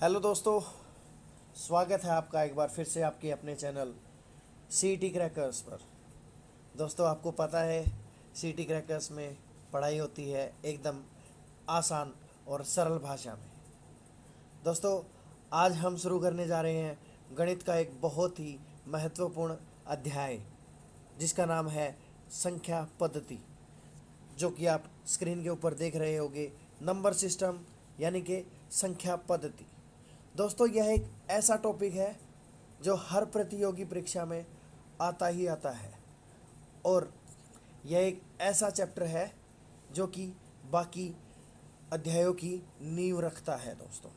Hello दोस्तों, स्वागत है आपका एक बार फिर से आपके अपने चैनल सीटी क्रैकर्स पर। दोस्तों, आपको पता है सीटी क्रैकर्स में पढ़ाई होती है एकदम आसान और सरल भाषा में। दोस्तों, आज हम शुरू करने जा रहे हैं गणित का एक बहुत ही महत्वपूर्ण अध्याय, जिसका नाम है संख्या पद्धति, जो कि आप स्क्रीन के ऊपर देख रहे होंगे। नंबर सिस्टम यानी कि संख्या पद्धति। दोस्तों, यह एक ऐसा टॉपिक है जो हर प्रतियोगी परीक्षा में आता ही आता है, और यह एक ऐसा चैप्टर है जो कि बाकी अध्यायों की नींव रखता है। दोस्तों,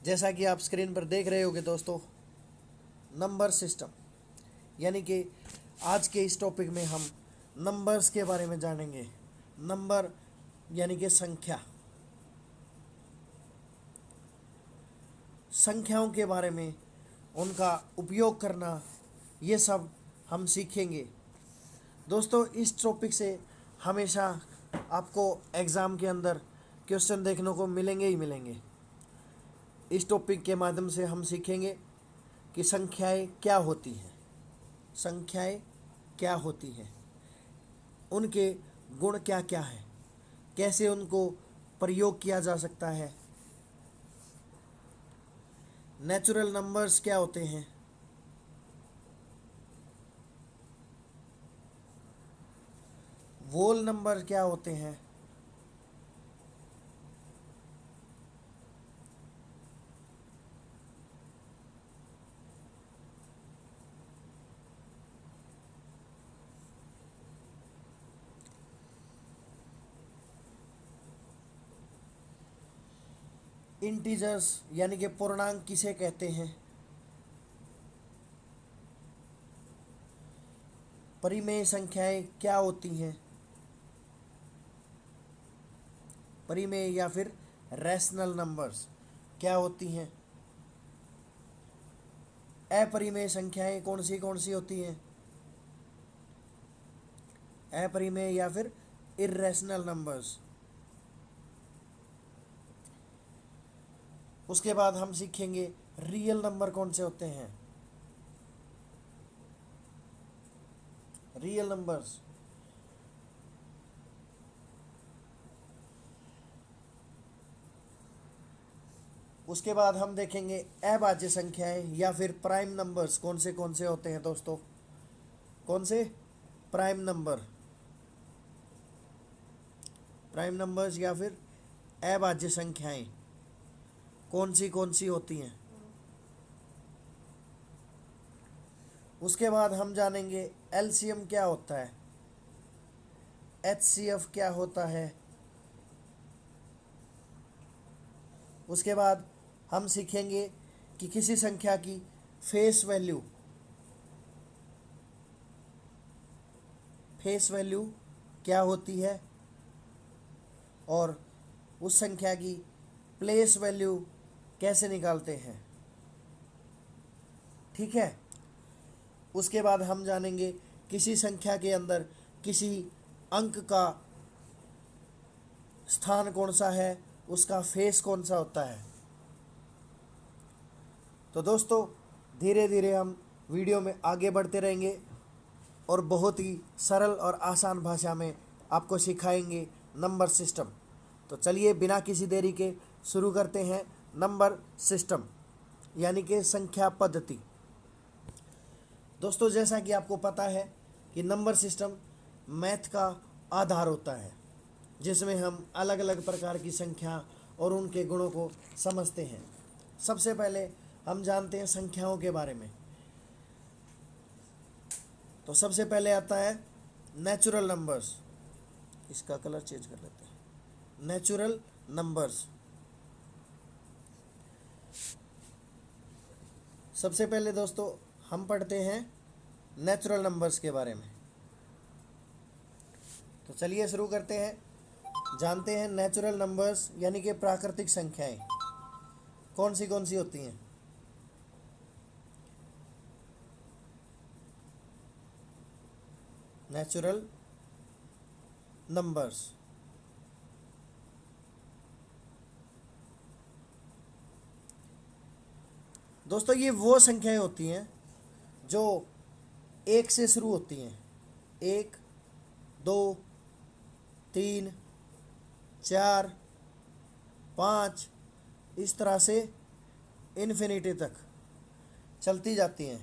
जैसा कि आप स्क्रीन पर देख रहे होंगे दोस्तों, नंबर सिस्टम यानी कि आज के इस टॉपिक में हम नंबर्स के बारे में जानेंगे। नंबर यानी कि संख्याओं के बारे में, उनका उपयोग करना, ये सब हम सीखेंगे। दोस्तों, इस टॉपिक से हमेशा आपको एग्ज़ाम के अंदर क्वेश्चन देखने को मिलेंगे ही मिलेंगे। इस टॉपिक के माध्यम से हम सीखेंगे कि संख्याएं क्या होती हैं, संख्याएं क्या होती हैं, उनके गुण क्या क्या हैं, कैसे उनको प्रयोग किया जा सकता है, नेचुरल नंबर्स क्या होते हैं, वोल नंबर क्या होते हैं, इंटीजर्स यानी कि पूर्णांक किसे कहते हैं, परिमेय संख्याएं क्या होती हैं, परिमेय या फिर रैशनल नंबर्स क्या होती हैं, अपरिमेय संख्याएं कौन सी होती हैं, अपरिमेय या फिर इर्रेशनल नंबर्स। उसके बाद हम सीखेंगे रियल नंबर कौन से होते हैं, रियल नंबर्स। उसके बाद हम देखेंगे अभाज्य संख्याएं या फिर प्राइम नंबर्स कौन से होते हैं। दोस्तों, कौन से प्राइम नंबर, प्राइम नंबर्स या फिर अभाज्य संख्याएं कौन सी होती हैं। उसके बाद हम जानेंगे एलसीएम क्या होता है, एचसीएफ क्या होता है। उसके बाद हम सीखेंगे कि किसी संख्या की फेस वैल्यू क्या होती है, और उस संख्या की प्लेस वैल्यू कैसे निकालते हैं। ठीक है। उसके बाद हम जानेंगे किसी संख्या के अंदर किसी अंक का स्थान कौन सा है, उसका फेस कौन सा होता है। तो दोस्तों, धीरे धीरे हम वीडियो में आगे बढ़ते रहेंगे और बहुत ही सरल और आसान भाषा में आपको सिखाएंगे नंबर सिस्टम। तो चलिए बिना किसी देरी के शुरू करते हैं नंबर सिस्टम यानी कि संख्या पद्धति। दोस्तों, जैसा कि आपको पता है कि नंबर सिस्टम मैथ का आधार होता है, जिसमें हम अलग अलग प्रकार की संख्या और उनके गुणों को समझते हैं। सबसे पहले हम जानते हैं संख्याओं के बारे में। तो सबसे पहले आता है नेचुरल नंबर्स। इसका कलर चेंज कर लेते हैं। Natural numbers. सबसे पहले दोस्तों हम पढ़ते हैं नेचुरल नंबर्स के बारे में। तो चलिए शुरू करते हैं। जानते हैं नेचुरल नंबर्स यानी कि प्राकृतिक संख्याएं कौन सी होती हैं। Natural numbers. दोस्तों ये वो संख्याएं होती हैं जो एक से शुरू होती हैं, एक, दो, तीन, चार, पाँच, इस तरह से इन्फिनिटी तक चलती जाती हैं,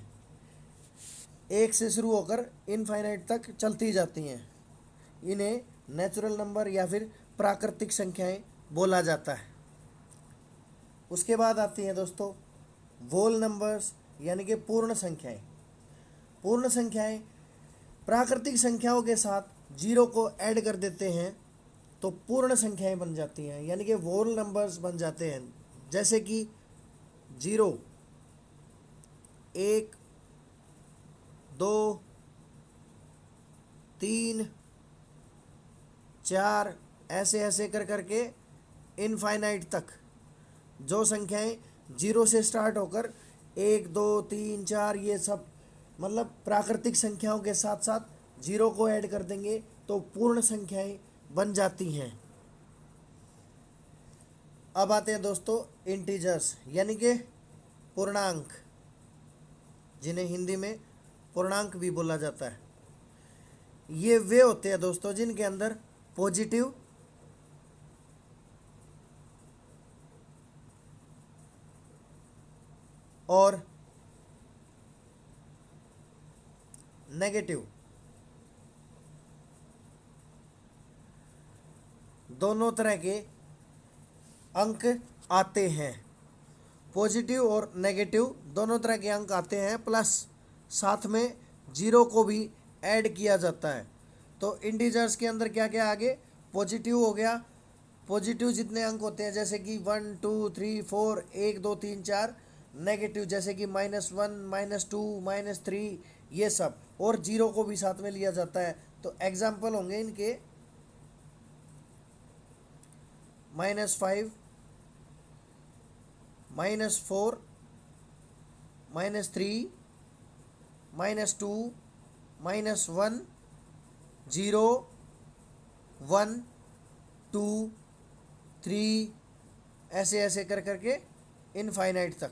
एक से शुरू होकर इनफाइनाइट तक चलती जाती हैं। इन्हें नेचुरल नंबर या फिर प्राकृतिक संख्याएं बोला जाता है। उसके बाद आती हैं दोस्तों होल नंबर्स यानी कि पूर्ण संख्याएं। पूर्ण संख्याएं प्राकृतिक संख्याओं के साथ जीरो को ऐड कर देते हैं तो पूर्ण संख्याएं बन जाती हैं, यानी कि होल नंबर्स बन जाते हैं। जैसे कि जीरो, एक, दो, तीन, चार, ऐसे ऐसे कर करके इनफाइनाइट तक जो संख्याएं जीरो से स्टार्ट होकर एक, दो, तीन, चार, ये सब मतलब प्राकृतिक संख्याओं के साथ साथ जीरो को ऐड कर देंगे तो पूर्ण संख्याएं बन जाती हैं। अब आते हैं दोस्तों इंटीजर्स यानी कि पूर्णांक, जिन्हें हिंदी में पूर्णांक भी बोला जाता है। ये वे होते हैं दोस्तों जिनके अंदर पॉजिटिव और नेगेटिव दोनों तरह के अंक आते हैं। पॉजिटिव और नेगेटिव दोनों तरह के अंक आते हैं, प्लस साथ में जीरो को भी ऐड किया जाता है। तो इंटीजर्स के अंदर क्या क्या आगे पॉजिटिव हो गया, पॉजिटिव जितने अंक होते हैं जैसे कि 1 2 3 4 1 2 3 4, नेगेटिव जैसे कि -1 -2 -3, ये सब, और जीरो को भी साथ में लिया जाता है। तो एग्जाम्पल होंगे इनके -5 -4 -3 -2 -1 0 1 2 3, ऐसे ऐसे कर करके इनफाइनाइट तक।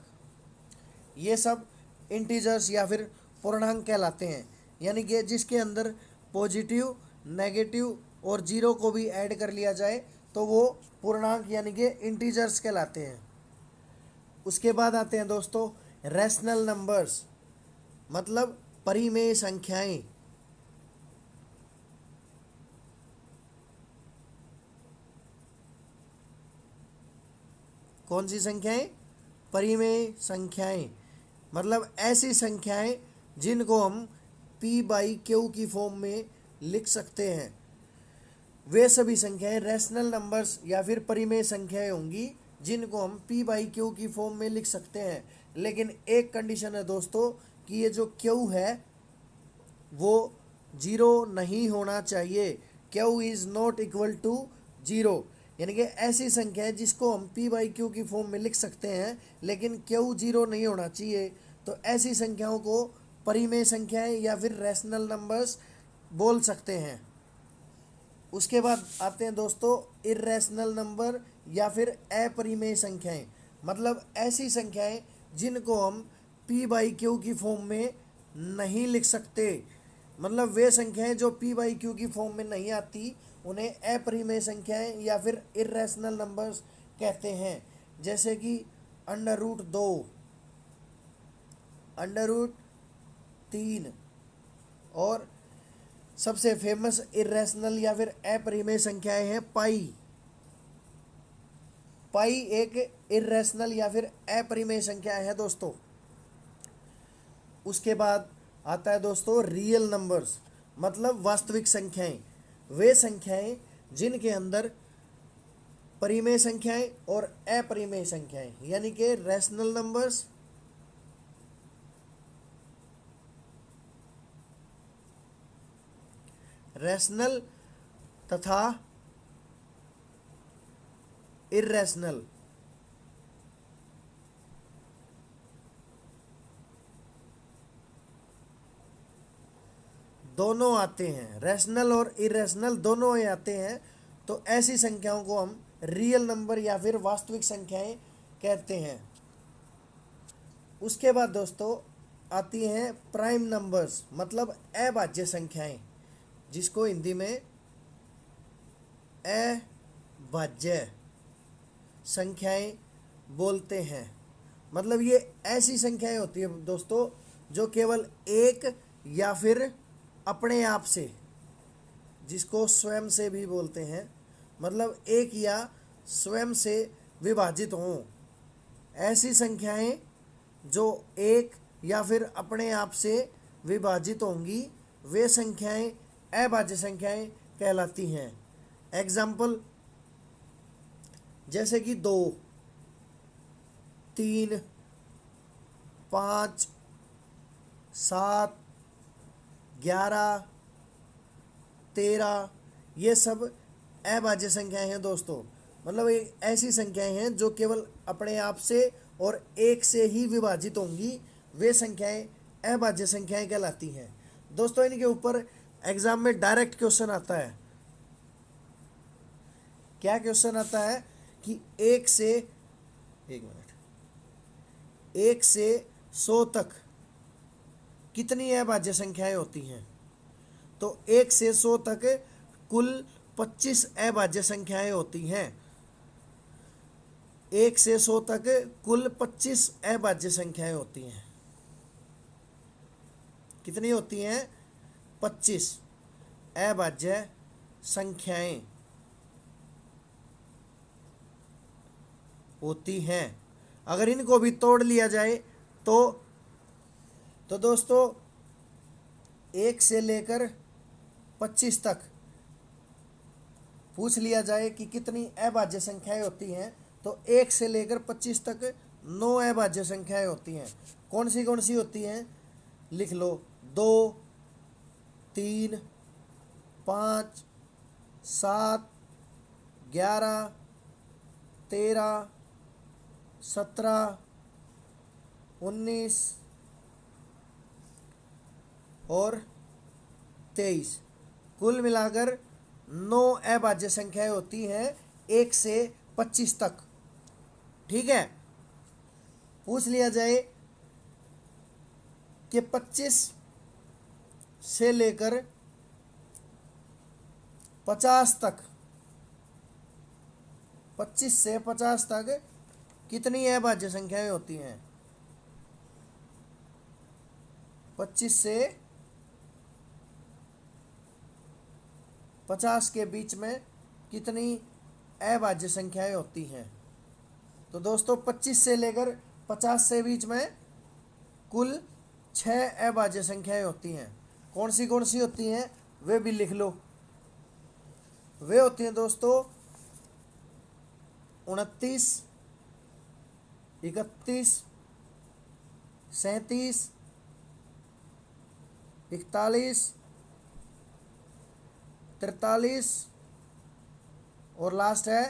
ये सब इंटीजर्स या फिर पूर्णांक कहलाते हैं, यानी कि जिसके अंदर पॉजिटिव, नेगेटिव और जीरो को भी ऐड कर लिया जाए तो वो पूर्णांक यानी कि इंटीजर्स कहलाते हैं। उसके बाद आते हैं दोस्तों रैशनल नंबर्स, मतलब परिमेय संख्याएं। कौन सी संख्याएं? परिमेय संख्याएं, मतलब ऐसी संख्याएं जिनको हम p/q की फॉर्म में लिख सकते हैं। वे सभी संख्याएं रैशनल नंबर्स या फिर परिमेय संख्याएं होंगी जिनको हम p/q की फॉर्म में लिख सकते हैं। लेकिन एक कंडीशन है दोस्तों कि ये जो q है वो जीरो नहीं होना चाहिए। q is not equal to zero, यानी कि ऐसी संख्या है जिसको हम p/q की फॉर्म में लिख सकते हैं लेकिन q जीरो नहीं होना चाहिए। तो ऐसी संख्याओं को परिमेय संख्याएं या फिर रैशनल नंबर्स बोल सकते हैं। उसके बाद आते हैं दोस्तों इर्रेशनल नंबर या फिर अपरिमेय संख्याएं, मतलब ऐसी संख्याएं जिनको हम p/q की फॉर्म में नहीं लिख सकते। मतलब वे संख्याएं जो p/q की फॉर्म में नहीं आती उन्हें अपरिमेय संख्याएं या फिर इर्रेशनल नंबर्स कहते हैं। जैसे कि √2, √3 और सबसे फेमस इर्रेशनल या फिर अपरिमेय संख्याएं हैं पाई। पाई एक इर्रेशनल या फिर अपरिमेय संख्या है दोस्तों। उसके बाद आता है दोस्तों रियल नंबर्स, मतलब वास्तविक संख्याएं। वे संख्याएं जिनके अंदर परिमेय संख्याएं और अपरिमेय संख्याएं यानी कि रैशनल नंबर्स, रैशनल तथा इर्रेशनल, दोनों आते हैं। रैशनल और इरेशनल दोनों ही आते हैं। तो ऐसी संख्याओं को हम रियल नंबर या फिर वास्तविक संख्याएं कहते हैं। उसके बाद दोस्तों आती हैं प्राइम नंबर्स, मतलब अभाज्य संख्याएं, जिसको हिंदी में अभाज्य संख्याएं बोलते हैं। मतलब ये ऐसी संख्याएं होती है दोस्तों जो केवल एक या फिर अपने आप से, जिसको स्वयं से भी बोलते हैं, मतलब एक या स्वयं से विभाजित हों। ऐसी संख्याएं जो एक या फिर अपने आप से विभाजित होंगी वे संख्याएं अभाज्य संख्याएं कहलाती हैं। एग्जाम्पल जैसे कि 2, 3, 5, 7, 11, 13, ये सब अभाज्य संख्याएं हैं दोस्तों। मतलब एक ऐसी संख्याएं हैं जो केवल अपने आप से और एक से ही विभाजित होंगी, वे संख्याएं अभाज्य संख्याएं कहलाती हैं दोस्तों। इनके ऊपर एग्जाम में डायरेक्ट क्वेश्चन आता है। क्या क्वेश्चन आता है कि 1 से 100 तक कितनी अभाज्य संख्याएं होती हैं? तो 1 से 100 तक कुल 25 अभाज्य संख्याएं होती हैं। 1 से 100 तक कुल 25 अभाज्य संख्याएं होती हैं। कितनी होती हैं? 25 अभाज्य संख्याएं होती हैं। अगर इनको भी तोड़ लिया जाए तो दोस्तों 1 से लेकर 25 तक पूछ लिया जाए कि कितनी अभाज्य संख्याएं होती हैं, तो 1 से लेकर 25 तक 9 अभाज्य संख्याएं होती हैं। कौन सी होती हैं? लिख लो। 2, 3, 5, 7, 11, 13, 17, 19 और 23, कुल मिलाकर 9 अभाज्य संख्याएं होती हैं 1 से 25 तक। ठीक है। पूछ लिया जाए कि 25 से लेकर 50 तक, 25 से 50 तक कितनी अभाज्य संख्याएं होती हैं? 25 से 50 के बीच में कितनी अभाज्य संख्याएं होती हैं? तो दोस्तों 25 से लेकर 50 से बीच में कुल 6 अभाज्य संख्याएं होती हैं। कौन सी होती हैं वे भी लिख लो। वे होती हैं दोस्तों 29, 31, 37, 41, 43 और लास्ट है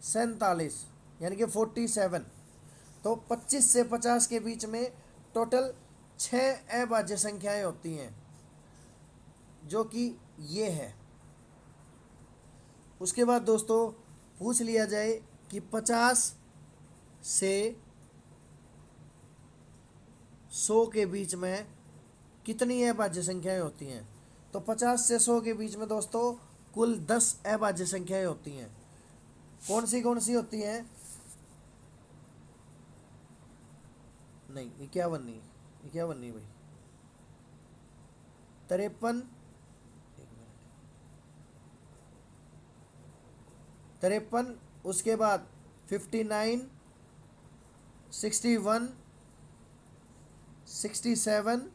47, यानी कि 47। तो 25 से 50 के बीच में टोटल 6 अभाज्य संख्याएं होती हैं, जो कि ये है। उसके बाद दोस्तों पूछ लिया जाए कि 50 से 100 के बीच में कितनी अभाज्य संख्याएं होती हैं? तो 50 से 100 के बीच में दोस्तों कुल 10 अभाज्य संख्याएं होती हैं। कौन सी होती हैं? नहीं, 51 नहीं, 51 नहीं भाई, 53, 53, उसके बाद 59, 61, 67,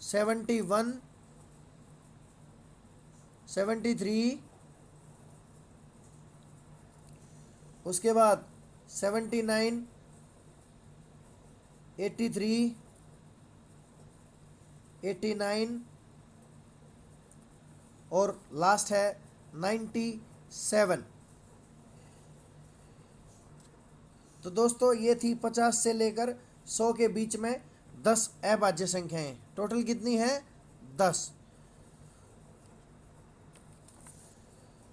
71, 73, उसके बाद 79, 83, 89 और लास्ट है 97। तो दोस्तों ये थी 50 से लेकर 100 के बीच में 10 अभाज्य संख्याएं। टोटल कितनी है? 10।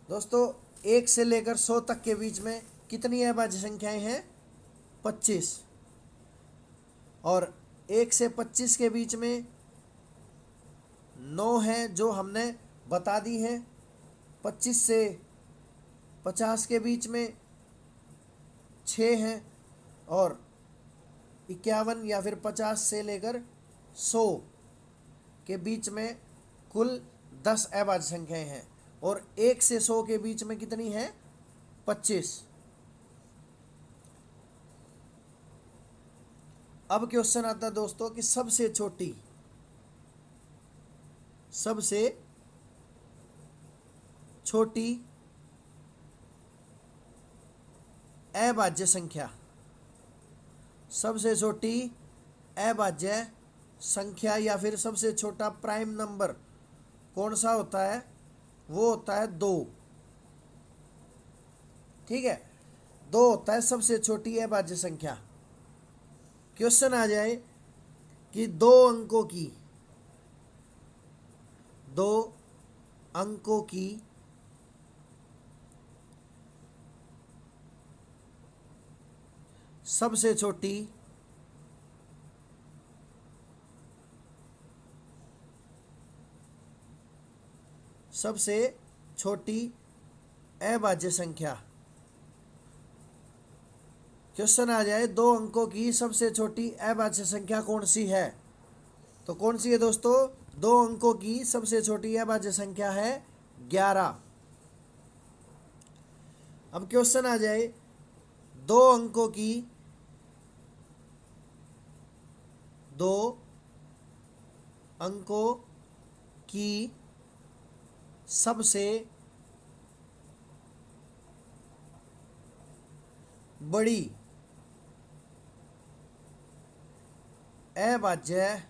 दोस्तों 1 से लेकर 100 तक के बीच में कितनी अभाज्य संख्याएं हैं? 25। और 1 से 25 के बीच में 9 है जो हमने बता दी है। 25 से 50 के बीच में 6 हैं और 51 या फिर 50 से लेकर 100 के बीच में कुल 10 अभाज्य संख्याएं हैं और 1 से 100 के बीच में कितनी है? 25। अब क्वेश्चन आता है दोस्तों कि सबसे छोटी अभाज्य संख्या, सबसे छोटी अभाज्य संख्या या फिर सबसे छोटा प्राइम नंबर कौन सा होता है? वो होता है 2। ठीक है, 2 होता है सबसे छोटी अभाज्य संख्या। क्वेश्चन आ जाए कि दो अंकों की सबसे छोटी अभाज्य संख्या। क्वेश्चन आ जाए 2 अंकों की सबसे छोटी अभाज्य संख्या कौन सी है? तो कौन सी है दोस्तों? 2 अंकों की सबसे छोटी अभाज्य संख्या है 11। अब क्वेश्चन आ जाए 2 अंकों की सबसे बड़ी अभाज्य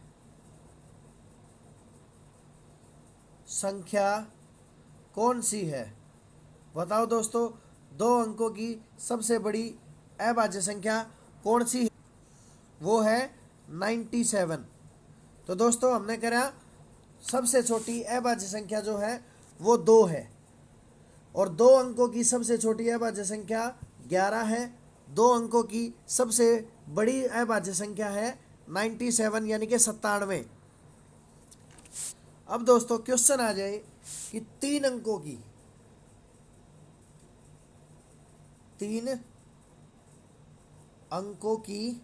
संख्या कौन सी है? बताओ दोस्तों, 2 अंकों की सबसे बड़ी अभाज्य संख्या कौन सी है? वो है 97। तो दोस्तों हमने करा सबसे छोटी अभाज्य संख्या जो है वो 2 है और 2 अंकों की सबसे छोटी अभाज्य संख्या 11 है। 2 अंकों की सबसे बड़ी अभाज्य संख्या है 97 यानी कि 97। अब दोस्तों क्वेश्चन आ जाए कि 3 अंकों की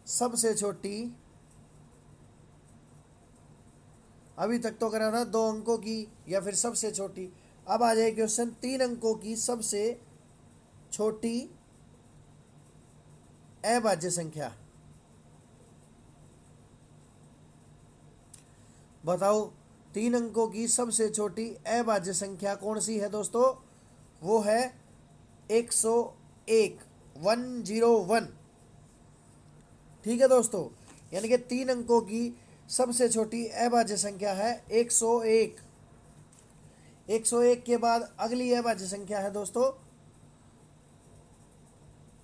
सबसे छोटी, अभी तक तो करा था 2 अंकों की या फिर सबसे छोटी। अब आ जाए क्वेश्चन 3 अंकों की सबसे छोटी अभाज्य संख्या। बताओ 3 अंकों की सबसे छोटी अभाज्य संख्या कौन सी है दोस्तों? वो है 101, 101। ठीक है दोस्तों, यानी कि 3 अंकों की सबसे छोटी अभाज्य संख्या है 101। 101 के बाद अगली अभाज्य संख्या है दोस्तों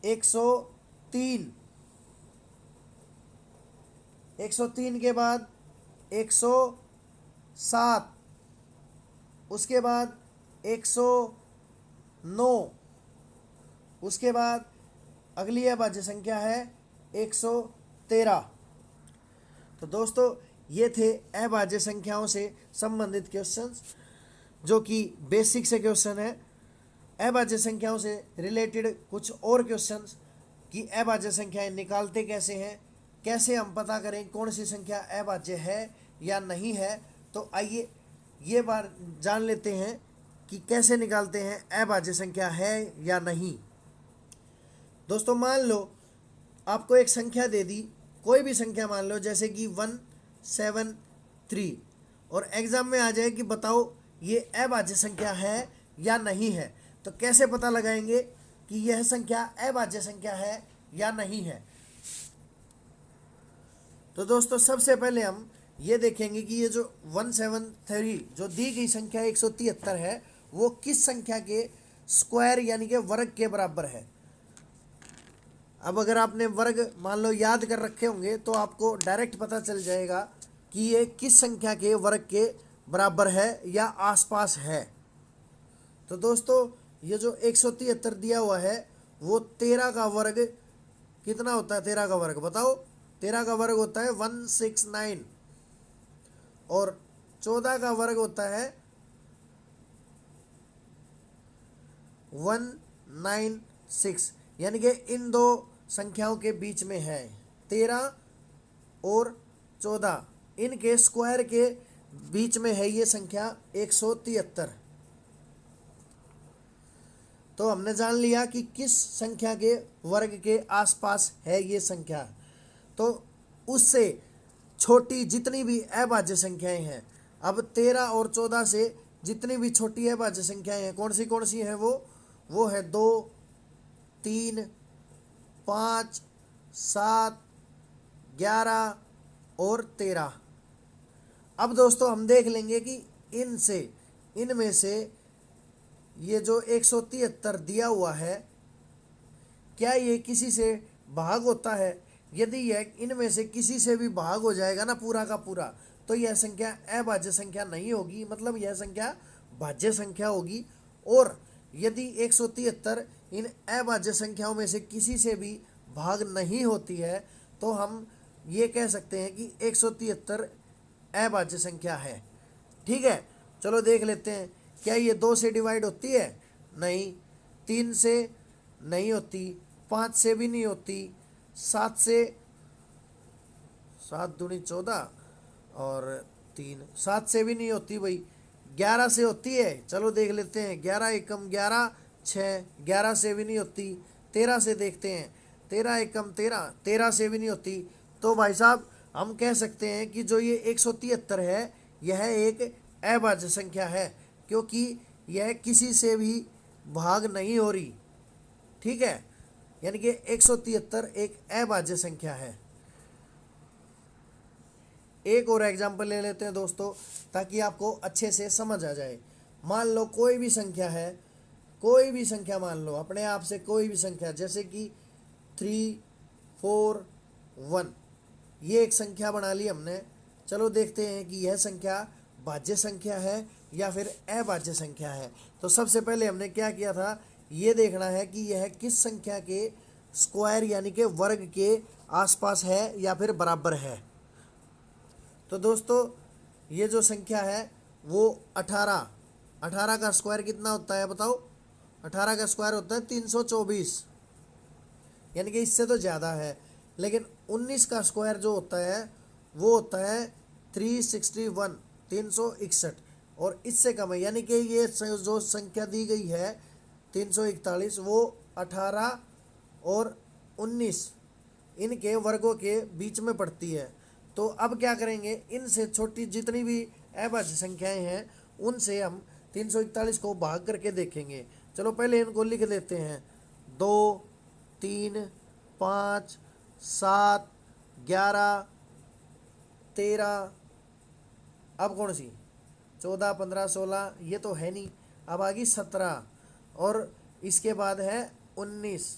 103। 103 के बाद 107, उसके बाद 109, उसके बाद अगली अभाज्य संख्या है 113। तो दोस्तों ये थे अभाज्य संख्याओं से संबंधित क्वेश्चंस, जो कि बेसिक से क्वेश्चन है। अभाज्य संख्याओं से रिलेटेड कुछ और क्वेश्चंस कि अभाज्य संख्याएं निकालते कैसे हैं, कैसे हम पता करें कौन सी संख्या अभाज्य है या नहीं है। तो आइए ये बार जान लेते हैं कि कैसे निकालते हैं अभाज्य संख्या है या नहीं। दोस्तों मान लो आपको एक संख्या दे दी, कोई भी संख्या मान लो, जैसे कि 173, और एग्जाम में आ जाए कि बताओ ये अभाज्य संख्या है या नहीं है। तो कैसे पता लगाएंगे कि यह संख्या अभाज्य संख्या है या नहीं है? तो दोस्तों सबसे पहले हम ये देखेंगे कि ये जो 173 जो दी गई संख्या 173 है वो किस संख्या के स्क्वायर यानी कि वर्ग के बराबर है। अब अगर आपने वर्ग मान लो याद कर रखे होंगे तो आपको डायरेक्ट पता चल जाएगा कि ये किस संख्या के वर्ग के बराबर है या आसपास है। तो दोस्तों ये जो 173 दिया हुआ है वो 13 का वर्ग कितना होता है? 13 का वर्ग बताओ। 13 का वर्ग होता है 169 और 14 का वर्ग होता है 196। यानी कि इन दो संख्याओं के बीच में है 13 और 14, इनके स्क्वायर के बीच में है ये संख्या 173। तो हमने जान लिया कि किस संख्या के वर्ग के आसपास है ये संख्या। तो उससे छोटी जितनी भी अभाज्य संख्याएं हैं, अब 13 और 14 से जितनी भी छोटी अभाज्य संख्याएं हैं कौन सी हैं? वो है 2, 3, 5, 7, 11 और 13। अब दोस्तों हम देख लेंगे कि इनमें से ये जो 173 दिया हुआ है, क्या ये किसी से भाग होता है? यदि यह इनमें से किसी से भी भाग हो जाएगा ना पूरा का पूरा, तो यह संख्या अभाज्य संख्या नहीं होगी, मतलब यह संख्या भाज्य संख्या होगी। और यदि 173 इन अभाज्य संख्याओं में से किसी से भी भाग नहीं होती है, तो हम ये कह सकते हैं कि 173 अभाज्य संख्या है। ठीक है, चलो देख लेते हैं। क्या ये 2 से डिवाइड होती है? नहीं। 3 से नहीं होती, 5 से भी नहीं होती, 7 से, 7 दूनी 14 और 3, 7 से भी नहीं होती भाई। 11 से होती है, चलो देख लेते हैं। 11 एकम 11, 6, 11 से भी नहीं होती। 13 से देखते हैं, 13 एकम 13, 13 से भी नहीं होती। तो भाई साहब हम कह सकते हैं कि जो ये 173 है यह एक अभाज्य संख्या है, क्योंकि यह किसी से भी भाग नहीं हो रही। ठीक है, यानी कि 173 एक अभाज्य संख्या है। एक और एग्जाम्पल ले लेते हैं दोस्तों, ताकि आपको अच्छे से समझ आ जाए। मान लो कोई भी संख्या है, कोई भी संख्या मान लो अपने आप से, कोई भी संख्या, जैसे कि 3, 4, 1, ये एक संख्या बना ली हमने। चलो देखते हैं कि यह संख्या भाज्य संख्या है या फिर अभाज्य संख्या है। तो सबसे पहले हमने क्या किया था, ये देखना है कि यह किस संख्या के स्क्वायर यानी कि वर्ग के आसपास है या फिर बराबर है। तो दोस्तों ये जो संख्या है वो 18 का स्क्वायर कितना होता है बताओ? 18 का स्क्वायर होता है 324, यानी कि इससे तो ज़्यादा है। लेकिन 19 का स्क्वायर जो होता है वो होता है 361, 361, और इससे कम है। यानी कि ये जो संख्या दी गई है 341, वो 18 और 19 इनके वर्गों के बीच में पड़ती है। तो अब क्या करेंगे, इनसे छोटी जितनी भी अभाज्य संख्याएं हैं उनसे हम 341 को भाग करके देखेंगे। चलो पहले इनको लिख देते हैं। 2, 3, 5, 7, 11, 13, अब कौन सी 14, 15, 16, ये तो है नहीं। अब आ गई 17 और इसके बाद है 19।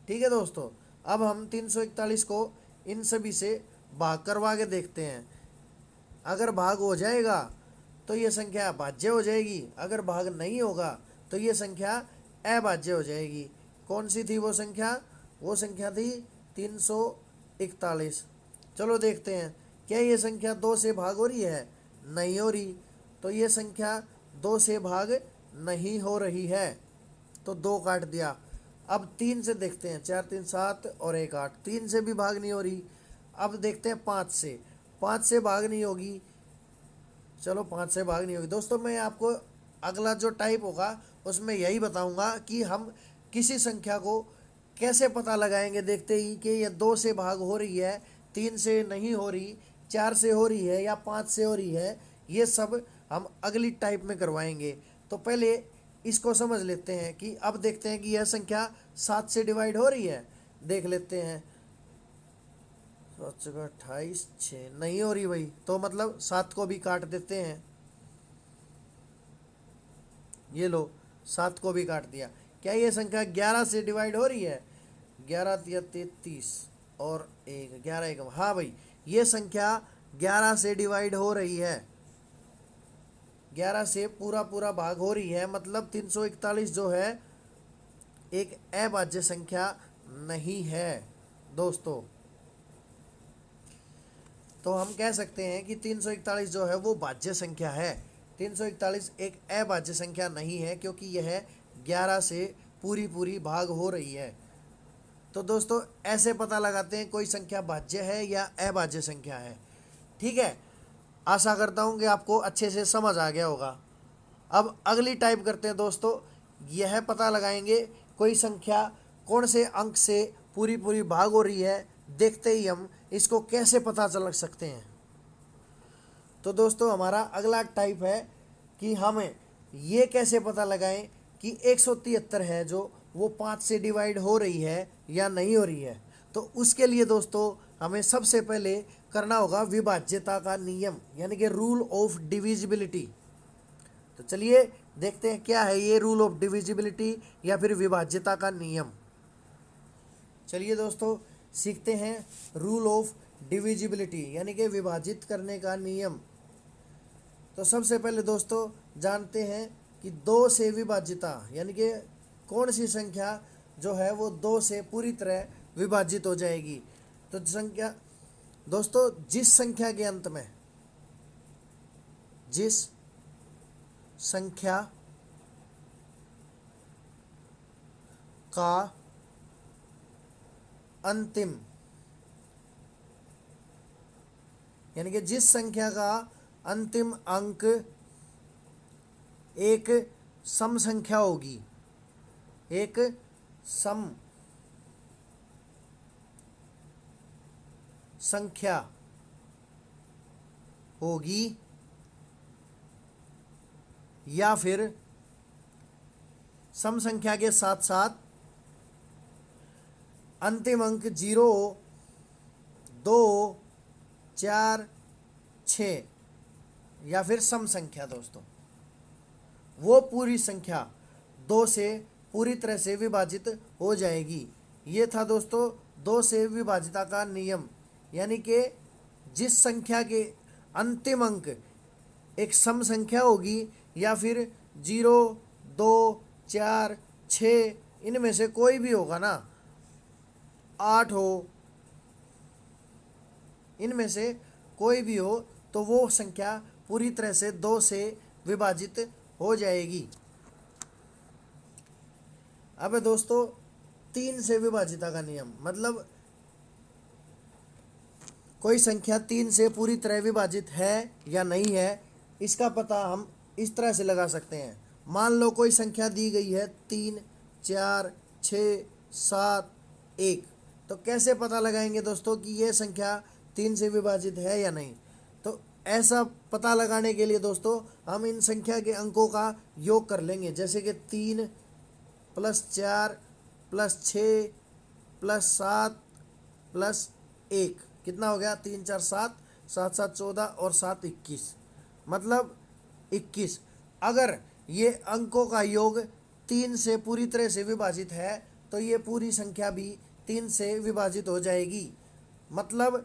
ठीक है दोस्तों, अब हम 341 को इन सभी से भाग करवा के देखते हैं। अगर भाग हो जाएगा तो ये संख्या भाज्य हो जाएगी, अगर भाग नहीं होगा तो ये संख्या अभाज्य हो जाएगी। कौन सी थी वो संख्या? वो संख्या थी 341। चलो देखते हैं, क्या ये संख्या 2 से भाग हो रही है? नहीं हो रही। तो ये संख्या 2 से भाग नहीं हो रही है, तो 2 काट दिया। अब 3 से देखते हैं, 4, 3, 7 और 1, 8, 3 से भी भाग नहीं हो रही। अब देखते हैं 5 से, 5 से भाग नहीं होगी। चलो 5 से भाग नहीं होगी। दोस्तों मैं आपको अगला जो टाइप होगा उसमें यही बताऊंगा कि हम किसी संख्या को कैसे पता लगाएंगे देखते ही कि ये 2 से भाग हो रही है, 3 से नहीं हो रही, 4 से हो रही है या 5 से हो रही है। ये सब हम अगली टाइप में करवाएंगे। तो पहले इसको समझ लेते हैं कि अब देखते हैं कि यह संख्या 7 से डिवाइड हो रही है। देख लेते हैं, 28, 6 नहीं हो रही भाई, तो मतलब 7 को भी काट देते हैं। ये लो 7 को भी काट दिया। क्या ये संख्या 11 से डिवाइड हो रही है? 11 या 33 और 1, 11 1, हाँ भाई ये संख्या 11 से डिवाइड हो रही है, 11 से पूरा पूरा भाग हो रही है। मतलब 341 जो है एक अभाज्य संख्या नहीं है दोस्तों। तो हम कह सकते हैं कि 341 जो है वो भाज्य संख्या है। 341 एक अभाज्य संख्या नहीं है क्योंकि यह 11 से पूरी पूरी भाग हो रही है। तो दोस्तों ऐसे पता लगाते हैं कोई संख्या भाज्य है या अभाज्य संख्या है। ठीक है, आशा करता हूँ कि आपको अच्छे से समझ आ गया होगा। अब अगली टाइप करते हैं दोस्तों। यह पता लगाएंगे कोई संख्या कौन से अंक से पूरी पूरी भाग हो रही है। देखते ही हम इसको कैसे पता चल सकते हैं। तो दोस्तों हमारा अगला टाइप है कि हमें ये कैसे पता लगाएं कि 173 है जो वो 5 से डिवाइड हो रही है या नहीं हो रही है। तो उसके लिए दोस्तों हमें सबसे पहले करना होगा विभाज्यता का नियम, यानी कि रूल ऑफ डिविजिबिलिटी। तो चलिए देखते हैं क्या है ये रूल ऑफ डिविजिबिलिटी या फिर विभाज्यता का नियम। चलिए दोस्तों सीखते हैं रूल ऑफ डिविजिबिलिटी यानी कि विभाजित करने का नियम। तो सबसे पहले दोस्तों जानते हैं कि 2 से विभाज्यता यानी कि कौन सी संख्या जो है वो 2 से पूरी तरह विभाजित हो जाएगी। तो संख्या दोस्तों जिस संख्या के अंत में जिस संख्या का अंतिम यानी कि जिस संख्या का अंतिम अंक एक सम संख्या होगी, एक सम संख्या होगी या फिर सम संख्या के साथ साथ अंतिम अंक 0, 2, 4, 6 या फिर सम संख्या दोस्तों, वो पूरी संख्या 2 से पूरी तरह से विभाजित हो जाएगी। ये था दोस्तों 2 से विभाजिता का नियम, यानी कि जिस संख्या के अंतिम अंक एक सम संख्या होगी या फिर 0, 2, 4, 6 इनमें से कोई भी होगा ना, 8 हो, इनमें से कोई भी हो तो वो संख्या पूरी तरह से 2 से विभाजित हो जाएगी। अब दोस्तों 3 से विभाजिता का नियम, मतलब कोई संख्या 3 से पूरी तरह विभाजित है या नहीं है, इसका पता हम इस तरह से लगा सकते हैं। मान लो कोई संख्या दी गई है 3, 4, 6, 7, 1। तो कैसे पता लगाएंगे दोस्तों कि ये संख्या 3 से विभाजित है या नहीं। तो ऐसा पता लगाने के लिए दोस्तों हम इन संख्या के अंकों का योग कर लेंगे, जैसे कि 3 + 4 + 6 + 7 + 1 कितना हो गया, 3, 4, 7, 7, 7, 14 और 7, 21, मतलब 21। अगर ये अंकों का योग 3 से पूरी तरह से विभाजित है तो ये पूरी संख्या भी 3 से विभाजित हो जाएगी। मतलब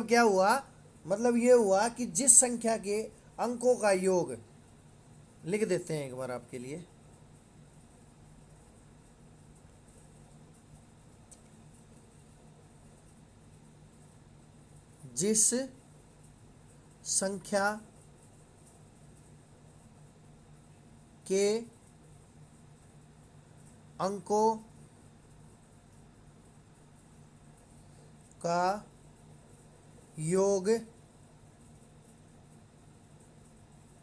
क्या हुआ, मतलब ये हुआ कि जिस संख्या के अंकों का योग, लिख देते हैं एक बार आपके लिए, जिस संख्या के अंकों का योग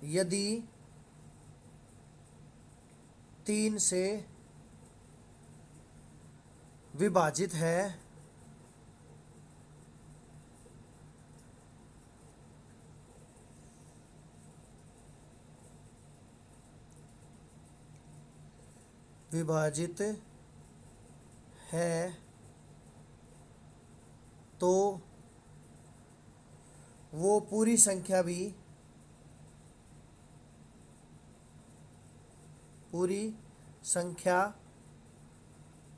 यदि 3 से विभाजित है तो वो पूरी संख्या भी पूरी संख्या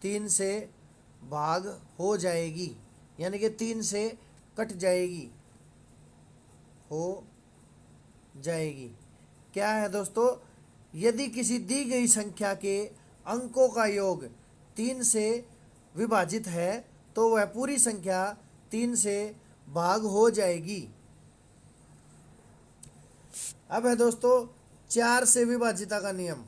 3 से भाग हो जाएगी, यानी कि 3 से कट जाएगी, हो जाएगी। क्या है दोस्तों, यदि किसी दी गई संख्या के अंकों का योग 3 से विभाजित है तो वह पूरी संख्या 3 से भाग हो जाएगी। अब है दोस्तों 4 से विभाजिता का नियम।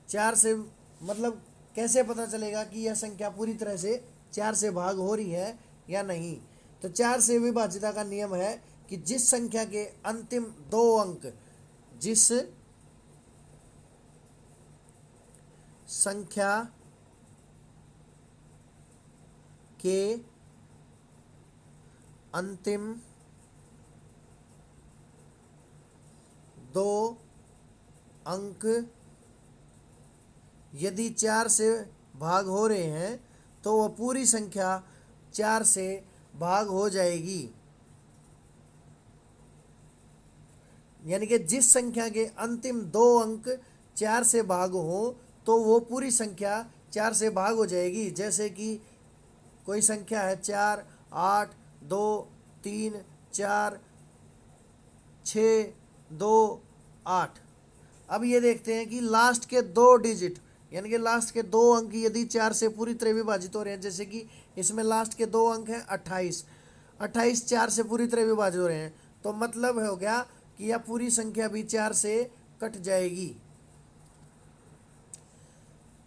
4 से मतलब कैसे पता चलेगा कि यह संख्या पूरी तरह से 4 से भाग हो रही है या नहीं। तो 4 से विभाजिता का नियम है कि जिस संख्या के अंतिम 2 अंक जिस संख्या के अंतिम 2 अंक यदि 4 से भाग हो रहे हैं तो वह पूरी संख्या 4 से भाग हो जाएगी। यानी कि जिस संख्या के अंतिम 2 अंक 4 से भाग हो तो वो पूरी संख्या 4 से भाग हो जाएगी। जैसे कि कोई संख्या है 4, 8, 2, 3, 4, 6, 2, 8। अब ये देखते हैं कि लास्ट के 2 डिजिट यानी कि लास्ट के 2 अंक यदि 4 से पूरी तरह विभाजित हो रहे हैं, जैसे कि इसमें लास्ट के 2 अंक हैं 28, 28 4 से पूरी तरह विभाजित हो रहे हैं, तो मतलब हो गया कि यह पूरी संख्या भी 4 से कट जाएगी।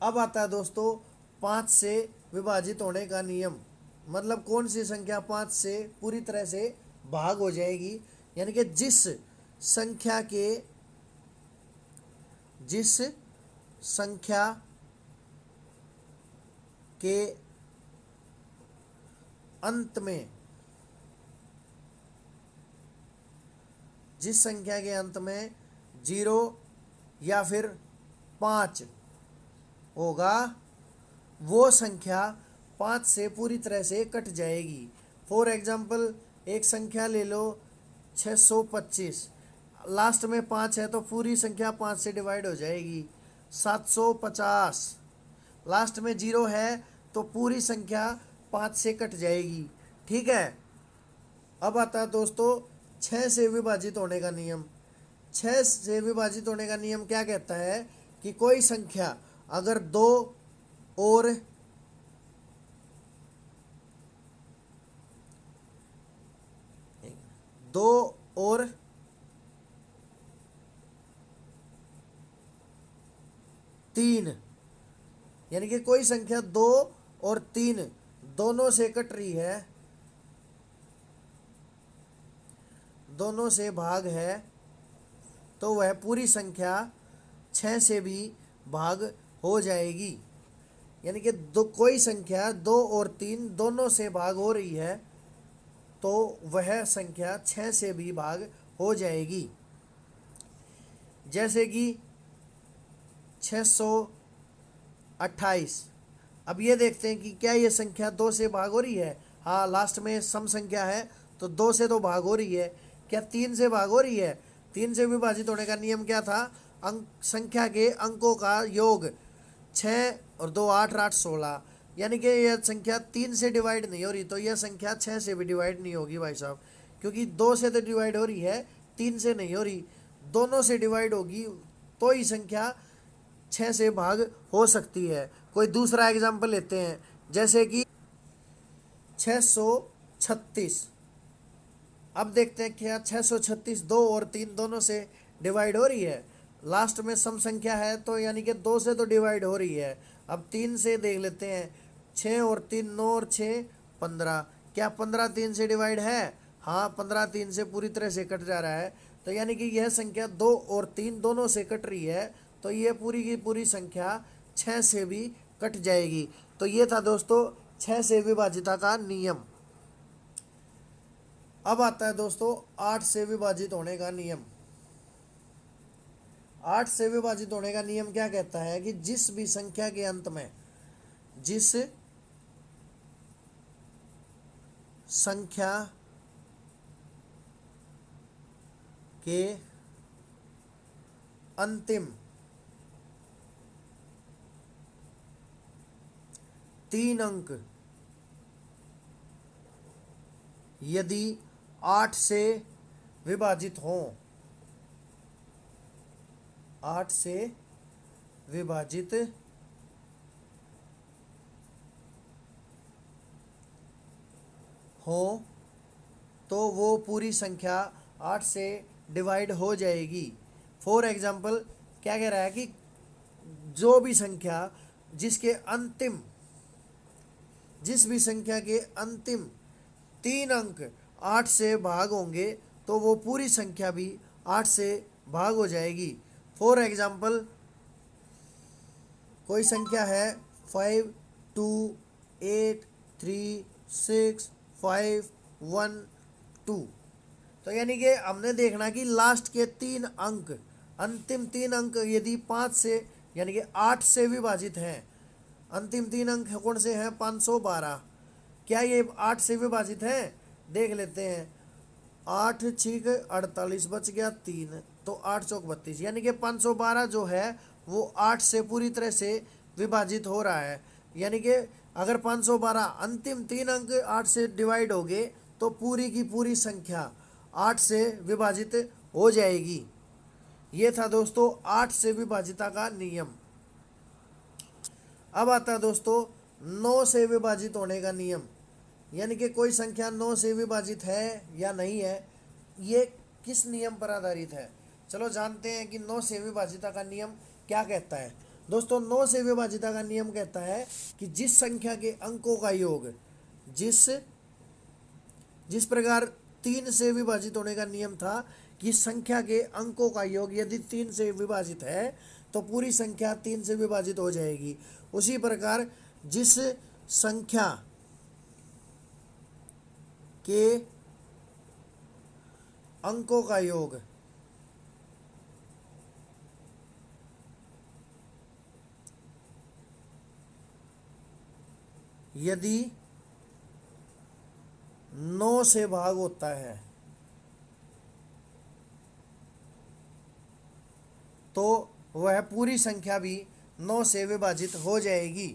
अब आता है दोस्तों 5 से विभाजित होने का नियम। मतलब कौन सी संख्या 5 से पूरी तरह से भाग हो जाएगी। यानी कि जिस संख्या के अंत में जिस संख्या के अंत में 0 या फिर 5 होगा वो संख्या 5 से पूरी तरह से कट जाएगी। फॉर एग्जाम्पल एक संख्या ले लो 625, लास्ट में 5 है तो पूरी संख्या 5 से डिवाइड हो जाएगी। 750, लास्ट में 0 है तो पूरी संख्या 5 से कट जाएगी। ठीक है। अब आता है दोस्तों 6 से विभाजित होने का नियम। 6 से विभाजित होने का नियम क्या कहता है कि कोई संख्या अगर 2 और 3 यानी कि कोई संख्या 2 और 3 दोनों से कट रही है, दोनों से भाग है, तो वह पूरी संख्या 6 से भी भाग हो जाएगी। यानी कि कोई संख्या 2 और 3 दोनों से भाग हो रही है तो वह संख्या 6 से भी भाग हो जाएगी। जैसे कि 628। अब ये देखते हैं कि क्या ये संख्या 2 से भाग हो रही है। हाँ, लास्ट में सम संख्या है तो 2 से तो भाग हो रही है। क्या 3 से भाग हो रही है। 3 से विभाजित होने का नियम क्या था, अंक संख्या के अंकों का योग 6 और 2 8 8 16। यानी कि यह संख्या 3 से डिवाइड नहीं हो रही तो यह संख्या 6 से भी डिवाइड नहीं होगी भाई साहब, क्योंकि 2 से तो डिवाइड हो रही है, 3 से नहीं हो रही, दोनों से डिवाइड होगी तो ही संख्या 6 से भाग हो सकती है। कोई दूसरा एग्जाम्पल लेते हैं, जैसे कि 636। अब देखते हैं क्या 636 2 और 3 दोनों से डिवाइड हो रही है। लास्ट में सम संख्या है तो यानी कि 2 से तो डिवाइड हो रही है। अब 3 से देख लेते हैं, 6 और 3 9 और 6 15। क्या 15 3 से डिवाइड है। हाँ, 15 3 से पूरी तरह से कट जा रहा है, तो यानी कि यह संख्या 2 और 3 दोनों से कट रही है तो यह पूरी की पूरी संख्या 6 से भी कट जाएगी। तो ये था दोस्तों 6 से विभाजिता का नियम। अब आता है दोस्तों 8 से विभाजित होने का नियम। 8 से विभाजित होने का नियम क्या कहता है कि जिस भी संख्या के अंत में जिस संख्या के अंतिम 3 अंक यदि 8 से विभाजित हों, 8 से विभाजित हो तो वो पूरी संख्या 8 से डिवाइड हो जाएगी। फॉर एग्जाम्पल क्या कह रहा है कि जो भी संख्या जिसके अंतिम जिस भी संख्या के अंतिम 3 अंक 8 से भाग होंगे तो वो पूरी संख्या भी 8 से भाग हो जाएगी। फॉर एग्जाम्पल कोई संख्या है 5 2 8 3 6 5 1 2। तो यानी कि हमने देखना कि लास्ट के 3 अंक अंतिम 3 अंक यदि 5 से यानी कि 8 से विभाजित हैं, अंतिम 3 अंक कौन से हैं? 512। क्या ये 8 से विभाजित हैं? देख लेते हैं। 8 6 48 बच गया 3, तो 8 चौक 32, यानी कि 512 जो है वो 8 से पूरी तरह से विभाजित हो रहा है। यानी कि अगर 512 अंतिम 3 अंक 8 से डिवाइड हो गए तो पूरी की पूरी संख्या 8 से विभाजित हो जाएगी। ये था दोस्तों 8 से विभाजिता का नियम। अब आता है दोस्तों 9 से विभाजित होने का नियम, यानी कि कोई संख्या 9 से विभाजित है या नहीं है, ये किस नियम पर आधारित है। चलो जानते हैं कि 9 से विभाजिता का नियम क्या कहता है। दोस्तों 9 से विभाजिता का नियम कहता है कि जिस संख्या के अंकों का योग जिस प्रकार 3 से विभाजित होने का नियम था कि संख्या के अंकों का योग यदि 3 से विभाजित है तो पूरी संख्या 3 से विभाजित हो जाएगी, उसी प्रकार जिस संख्या के अंकों का योग यदि 9 से भाग होता है तो वह पूरी संख्या भी 9 से विभाजित हो जाएगी।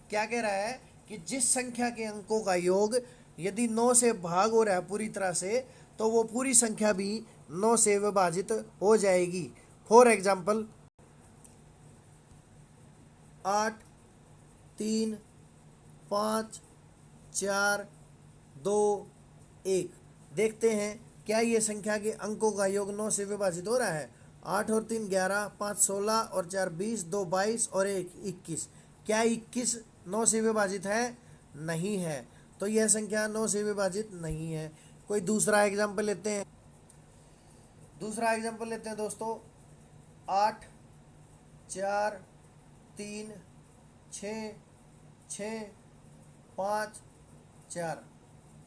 क्या कह रहा है कि जिस संख्या के अंकों का योग यदि 9 से भाग हो रहा है पूरी तरह से तो वो पूरी संख्या भी 9 से विभाजित हो जाएगी। For example 8 3 5 4 2 1। देखते हैं क्या ये संख्या के अंकों का योग 9 से विभाजित हो रहा है। 8 और 3 11, 5 16 और 4 20, 2 22 और 1 21। क्या 21 9 से विभाजित है? नहीं है, तो यह संख्या 9 से विभाजित नहीं है। कोई दूसरा एग्जाम्पल लेते हैं। दोस्तों 8 4 3 6 6 5 4।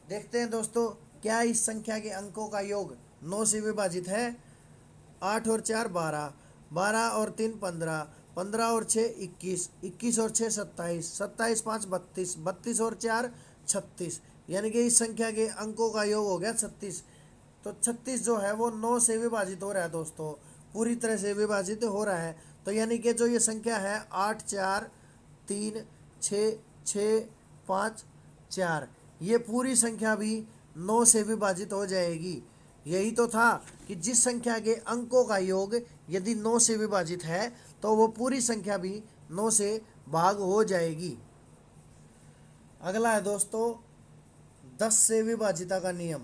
देखते हैं दोस्तों क्या इस संख्या के अंकों का योग 9 से विभाजित है। 8 और 4 12, 12 और 3 15, 15 और 6 21, 21 और 6 27, 27 5 32, 32 और 4 36, यानी कि इस संख्या के अंकों का योग हो गया 36। तो 36 जो है वो 9 से विभाजित हो रहा है दोस्तों, पूरी तरह से विभाजित हो रहा है। तो यानी कि जो ये संख्या है 8 4 3 6 6 5 4, ये पूरी संख्या भी 9 से विभाजित हो जाएगी। यही तो था कि जिस संख्या के अंकों का योग यदि 9 से विभाजित है तो वो पूरी संख्या भी 9 से भाग हो जाएगी। अगला है दोस्तों 10 से विभाजिता का नियम,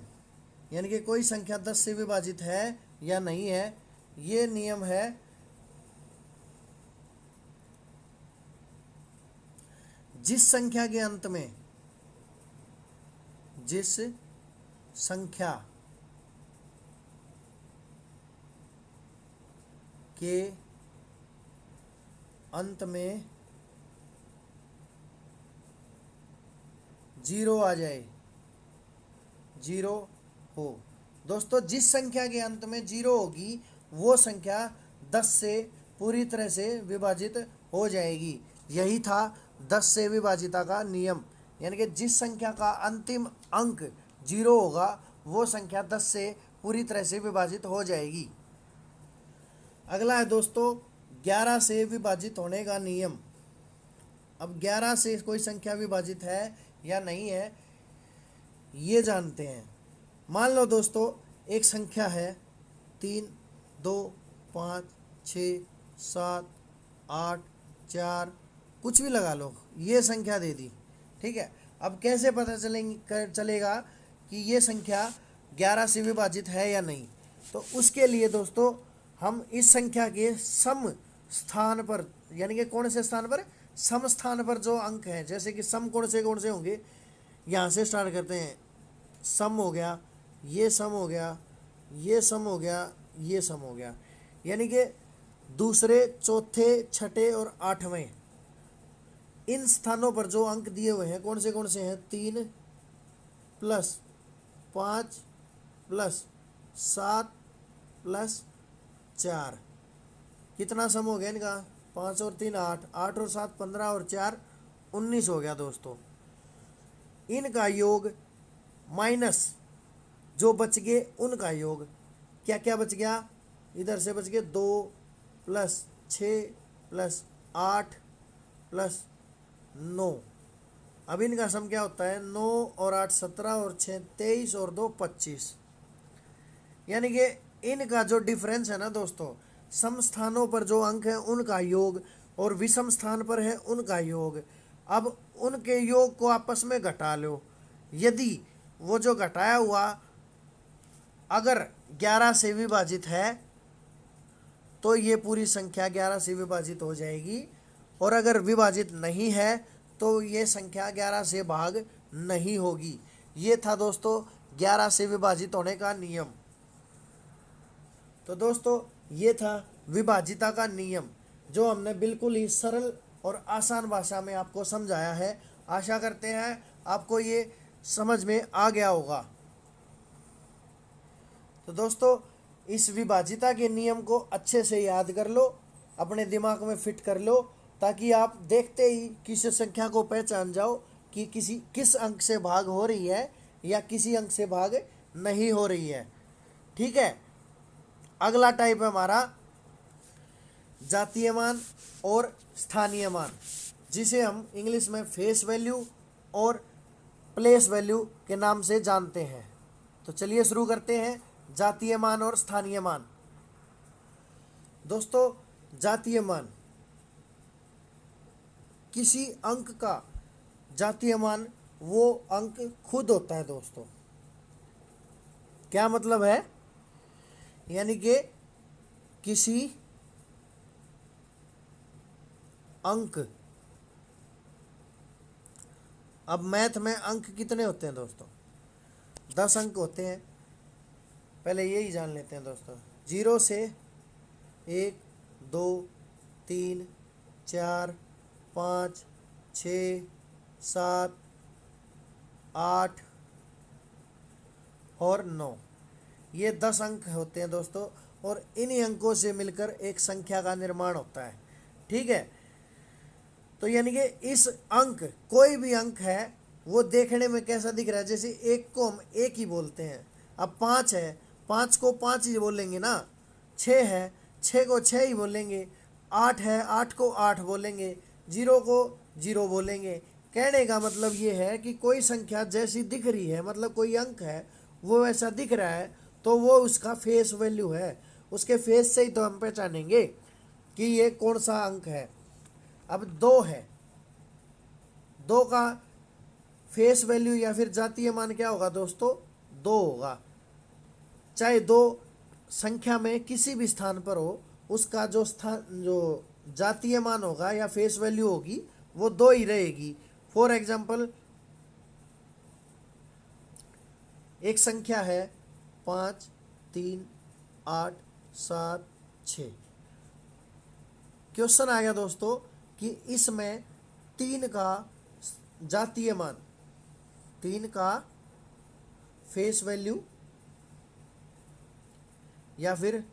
यानी कि कोई संख्या 10 से विभाजित है या नहीं है। ये नियम है जिस संख्या के अंत में जिस संख्या के अंत में 0 आ जाए, 0 हो। दोस्तों जिस संख्या के अंत में 0 होगी वो संख्या 10 से पूरी तरह से विभाजित हो जाएगी। यही था 10 से विभाजिता का नियम, यानी कि जिस संख्या का अंतिम अंक 0 होगा वो संख्या 10 से पूरी तरह से विभाजित हो जाएगी। अगला है दोस्तों 11 से विभाजित होने का नियम। अब 11 से कोई संख्या विभाजित है या नहीं है ये जानते हैं। मान लो दोस्तों एक संख्या है 3 2 5 6 7 8 4, कुछ भी लगा लो, ये संख्या दे दी। ठीक है, अब कैसे पता चलेगा कि ये संख्या 11 से विभाजित है या नहीं? तो उसके लिए दोस्तों हम इस संख्या के सम स्थान पर, यानी कि कौन से स्थान पर, सम स्थान पर जो अंक हैं, जैसे कि सम कौन से होंगे, यहाँ से स्टार्ट करते हैं। सम हो गया, ये सम हो गया, ये सम हो गया, ये सम हो गया, यानी कि दूसरे, चौथे, छठे और आठवें, इन स्थानों पर जो अंक दिए हुए हैं कौन से हैं? 3 प्लस 5 प्लस 7 प्लस 4, कितना सम हो गया इनका? 5 और 3 8, 8 और 7 15 और 4 19 हो गया दोस्तों। इनका योग माइनस जो बच गए उनका योग, क्या क्या बच गया? इधर से बच गए 2 प्लस 6 प्लस 8 प्लस 9। अब इनका सम क्या होता है? 9 और 8 17 और 6 23 और 2 25, यानी कि इनका जो डिफरेंस है ना दोस्तों, सम स्थानों पर जो अंक है उनका योग और विषम स्थान पर है उनका योग। अब उनके योग को आपस में घटा लो। यदि वो जो घटाया हुआ अगर 11 से विभाजित है तो ये पूरी संख्या 11 से विभाजित हो जाएगी, और अगर विभाजित नहीं है तो ये संख्या 11 से भाग नहीं होगी। ये था दोस्तों 11 से विभाजित होने का नियम। तो दोस्तों ये था विभाजिता का नियम, जो हमने बिल्कुल ही सरल और आसान भाषा में आपको समझाया है। आशा करते हैं आपको ये समझ में आ गया होगा। तो दोस्तों इस विभाजिता के नियम को अच्छे से याद कर लो, अपने दिमाग में फिट कर लो, ताकि आप देखते ही किसी संख्या को पहचान जाओ कि किस अंक से भाग हो रही है या किसी अंक से भाग नहीं हो रही है। ठीक है, अगला टाइप है हमारा जातीय मान और स्थानीय मान, जिसे हम इंग्लिश में फेस वैल्यू और प्लेस वैल्यू के नाम से जानते हैं। तो चलिए शुरू करते हैं जातीय मान और स्थानीय मान। दोस्तों जातीय मान, किसी अंक का जातीय मान वो अंक खुद होता है दोस्तों। क्या मतलब है? यानी कि किसी अंक, अब मैथ में अंक कितने होते हैं दोस्तों? 10 अंक होते हैं। पहले यही जान लेते हैं दोस्तों। 0 से 1 2 3 4 5 6 7 8 और 9, ये 10 अंक होते हैं दोस्तों, और इन्हीं अंकों से मिलकर एक संख्या का निर्माण होता है। ठीक है, तो यानी कि इस अंक, कोई भी अंक है वो देखने में कैसा दिख रहा है? जैसे 1 को हम 1 ही बोलते हैं। अब 5 है, 5 को 5 ही बोलेंगे ना। 6 है, 6 को 6 ही बोलेंगे। 8 है, 8 को 8 बोलेंगे। 0 को 0 बोलेंगे। कहने का मतलब ये है कि कोई संख्या जैसी दिख रही है, मतलब कोई अंक है वो वैसा दिख रहा है, तो वो उसका फेस वैल्यू है। उसके फेस से ही तो हम पहचानेंगे कि ये कौन सा अंक है। अब 2 है, 2 का फेस वैल्यू या फिर जातीय मान क्या होगा दोस्तों? 2 होगा। चाहे 2 संख्या में किसी भी स्थान पर हो, उसका जो जातीय मान होगा या फेस वैल्यू होगी वो 2 ही रहेगी। फॉर एग्जाम्पल एक संख्या है 5 3 8 7 6। क्वेश्चन आएगा दोस्तों कि इसमें 3 का जातीय मान, 3 का फेस वैल्यू या फिर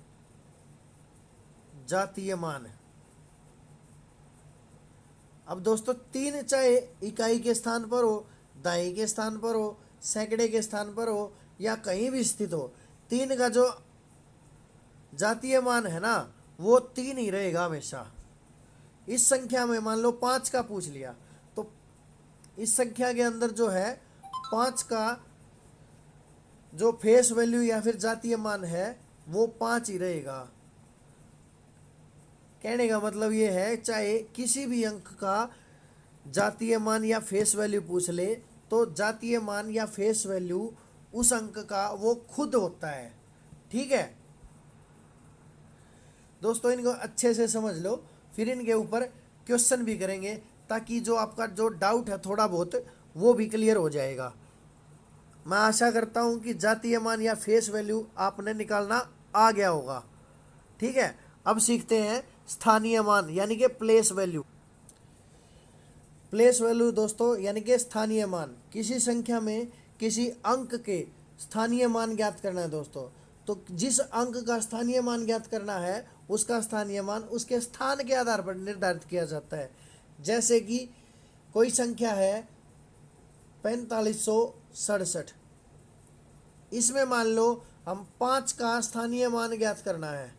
जातीय मान। अब दोस्तों 3 चाहे इकाई के स्थान पर हो, दहाई के स्थान पर हो, सैकड़े के स्थान पर हो या कहीं भी स्थित हो, 3 का जो जातीय मान है ना वो 3 ही रहेगा हमेशा। इस संख्या में मान लो 5 का पूछ लिया, तो इस संख्या के अंदर जो है 5 का जो फेस वैल्यू या फिर जातीय मान है वो 5 ही रहेगा। कहने का मतलब ये है, चाहे किसी भी अंक का जातीय मान या फेस वैल्यू पूछ ले तो जातीय मान या फेस वैल्यू उस अंक का वो खुद होता है। ठीक है दोस्तों, इनको अच्छे से समझ लो, फिर इनके ऊपर क्वेश्चन भी करेंगे ताकि जो आपका जो डाउट है थोड़ा बहुत वो भी क्लियर हो जाएगा। मैं आशा करता हूं कि जातीय मान या फेस वैल्यू आपने निकालना आ गया होगा। ठीक है, अब सीखते हैं स्थानीय मान यानी कि प्लेस वैल्यू। प्लेस वैल्यू दोस्तों यानी कि स्थानीय मान, किसी संख्या में किसी अंक के स्थानीय मान ज्ञात करना है दोस्तों। तो जिस अंक का स्थानीय मान ज्ञात करना है उसका स्थानीय मान उसके स्थान के आधार पर निर्धारित किया जाता है। जैसे कि कोई संख्या है 4567, इसमें मान लो हम 5 का स्थानीय मान ज्ञात करना है।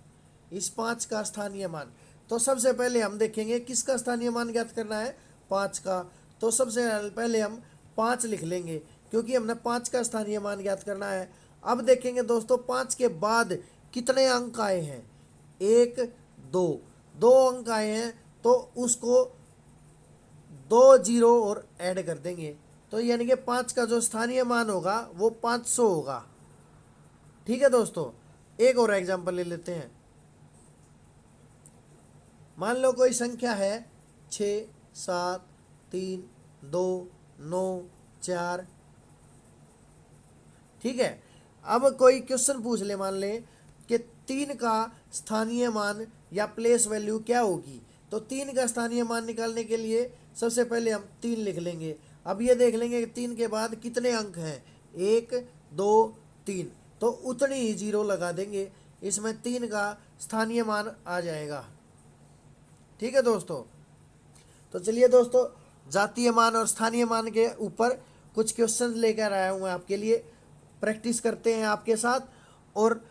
इस 5 का स्थानीय मान, तो सबसे पहले हम देखेंगे किसका स्थानीय मान ज्ञात करना है, 5 का। तो सबसे पहले हम 5 लिख लेंगे क्योंकि हमने 5 का स्थानीय मान ज्ञात करना है। अब देखेंगे दोस्तों 5 के बाद कितने अंक आए हैं, 1 2, 2 अंक आए हैं तो उसको 2 जीरो और ऐड कर देंगे। तो यानी कि 5 का जो स्थानीय मान होगा वो 500 होगा। ठीक है दोस्तों, एक और एग्जांपल ले लेते हैं। मान लो कोई संख्या है 6 7 3 2 9 4। ठीक है, अब कोई क्वेश्चन पूछ ले, मान ले कि 3 का स्थानीय मान या प्लेस वैल्यू क्या होगी। तो 3 का स्थानीय मान निकालने के लिए सबसे पहले हम 3 लिख लेंगे। अब ये देख लेंगे कि 3 के बाद कितने अंक हैं, 1 2 3, तो उतनी ही जीरो लगा देंगे, इसमें 3 का स्थानीय मान आ जाएगा। ठीक है दोस्तों, तो चलिए दोस्तों जातीय मान और स्थानीय मान के ऊपर कुछ क्वेश्चन लेकर आया हूँ आपके लिए, प्रैक्टिस करते हैं आपके साथ। और